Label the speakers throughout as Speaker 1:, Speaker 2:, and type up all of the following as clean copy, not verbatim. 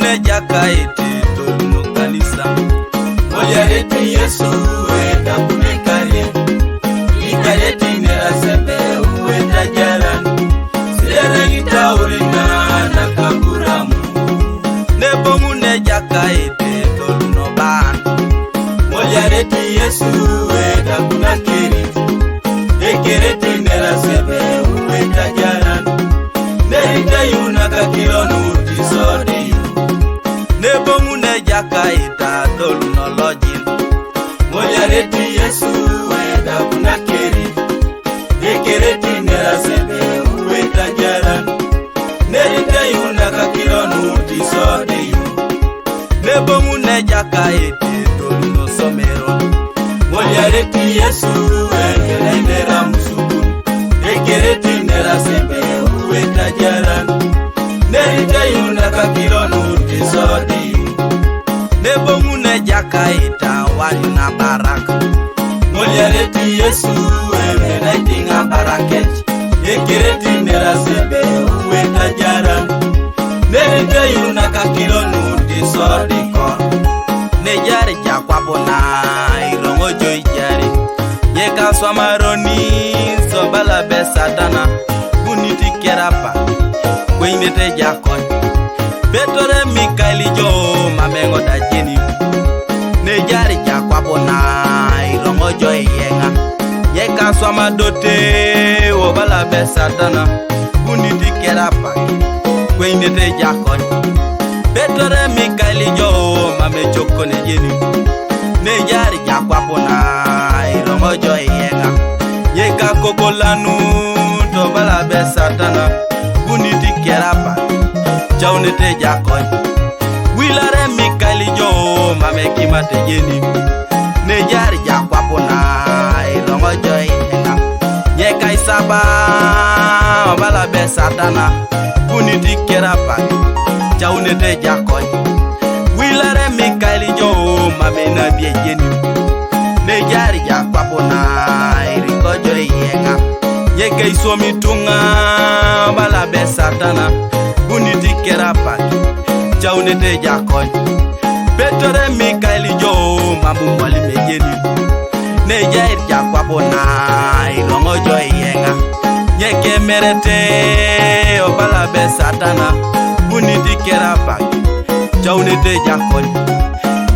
Speaker 1: mune jaka ete toluno kanisa.
Speaker 2: Molyareti Yesu weta kunekari ikareti nera sebe weta jaran sere gitaurina nakaburamu.
Speaker 1: Nebo mune jaka ete toluno ban.
Speaker 2: Molyareti Yesu weta kunakiri ekereti nera sebe weta jaran nerita yunaka kilonu tisodi.
Speaker 1: Nebo mune jaka ete toluno lojin.
Speaker 2: Molyareti Yesu weta kunakiri ekereti nera sebe weta jaran nerita yunaka kilonu tisodi.
Speaker 1: Nebo mune jaka ete toluno somero.
Speaker 2: Molyareti Yesu weta nera musukun ekereti nera sebe weta jaran nerita yunaka kilonu tisodi.
Speaker 1: Nebo mune jaka ete wanyuna baraka.
Speaker 2: Molyareti Yesu weta itinga baraket ekereti nera sebe weta jaran nerita yunaka kilonu tisodi kor.
Speaker 1: Ne jari jakwabona irongo joy jari. Yeka swamaroni sobala be satana. Buniti kerapa kwenete jakon. Betore Mikaeli jo mamengo da jeni. Ne jari jakwabona irongo joy yenga. Yeka swamadote obala be satana. Buniti kerapa kwenete jakon. Betore Mikaeli jo mame choko ne jeni. Ne jari jakwabona irongo joy yenga. Yeka kokolanu to bala be satana. Buniti kerapa chaunete jakon. Wilare Mikaeli jo mame kimate jeni. Ne jari jakwabona irongo joy yenga. Yeka isaba bala be satana. Buniti kerapa chaunete jakon. Wilare Mikaeli jo mame na biejeni. Ne jari jakwabona iringo joy yenga. Yeka isomi tunga bala be satana. Buniti kerapa chaunete jakon. Betore Mikaeli jo mamu mwali mejeni. Ne jari jakwabona irongo joy yenga. Yeke merete obala be satana. Buniti kerapa chaunete jakon.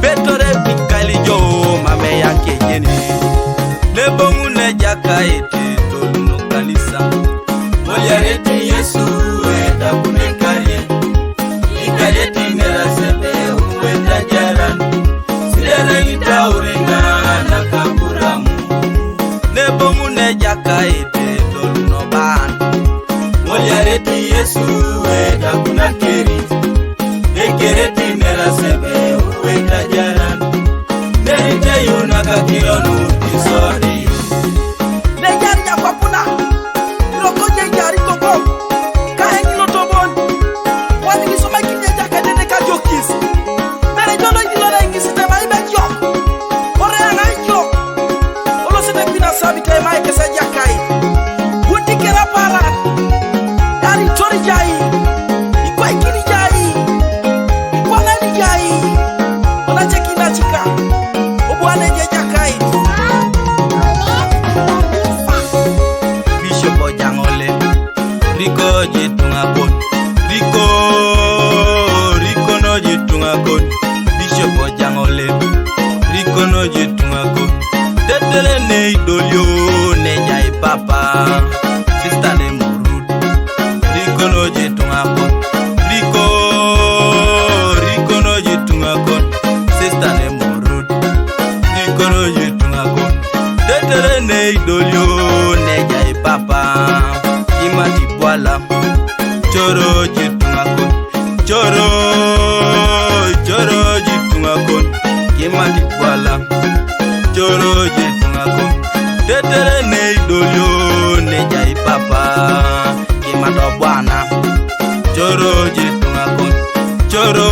Speaker 1: Betore Mikaeli jo mame yake jeni. Nebo mune jaka ete toluno kanisa.
Speaker 2: Molyareti Yesu weta kunekari ikareti nera sebe weta jaran sere gitaurina nakaburamu.
Speaker 1: Nebo mune jaka ete toluno ban.
Speaker 2: Molyareti Yesu weta kunakiri ekereti nera sebe weta jaran nerita yunaka kilonu tisodi.
Speaker 1: Ne jari jakwabona irongo joy jari koko. Kahengi lotobon. Wani kisoma kinye jaka dede ka jokis. Mere jolo ingilona ingisite maibe jok. Ore ana jok. Olo sete pina sabite maike sa jakai. Bunti kerapa dari tori jai. Ikwa ikini jai. Ikwa nani jai. Ona chekina chika. Obuane je jakai. Bishop Ojangole. Riko jitunga kon. Riko no jitunga kon. Bishop Ojangole. Riko no jitunga kon. Tetere ne idolio ne jai papa. Sister ne murud. Riko no jitunga kon. Riko no jitunga kon. Sister ne murud. Riko no jitunga kon. Tetere ne idolio ne jai papa. Imati bwala. Choro jitunga kon. Choro jitunga kon. Imati bwala. Choro jitunga kon. Tetere ne idolio ne jai papa. Imato bwana. Choro jitunga kon. Choro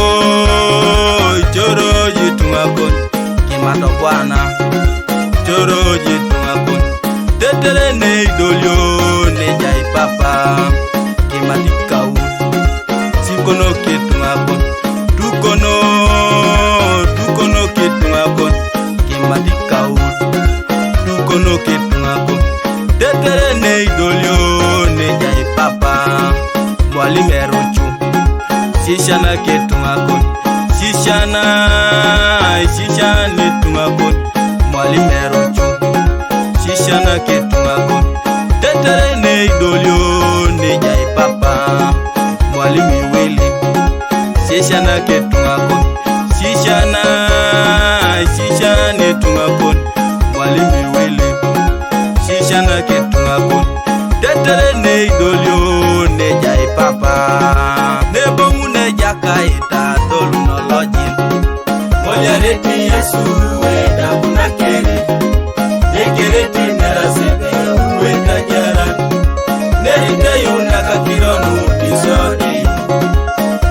Speaker 1: jitunga kon. Imato bwana. Choro jitunga kon. Tetere ne idolio ne jai papa. Kimati kau. Sikono kitunga kon.
Speaker 2: tungakon shishana tungakon mwalimero chungu shishana ke tungakon tetere ne idolio ne jai papa mwalimi wele shishana ke tungakon shishana tungakon mwalimi wele shishana ke tungakon tetere ne idolio ne jai papa ne bongu ne jakaita tolu no lojin Molyareti Yesu weda kuna keri Ekereti nerasebe weda jaran Nerite yuna kakironu disodi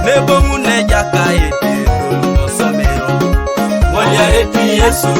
Speaker 2: ne bongu ne jakaita tolu no somero Molyareti Yesu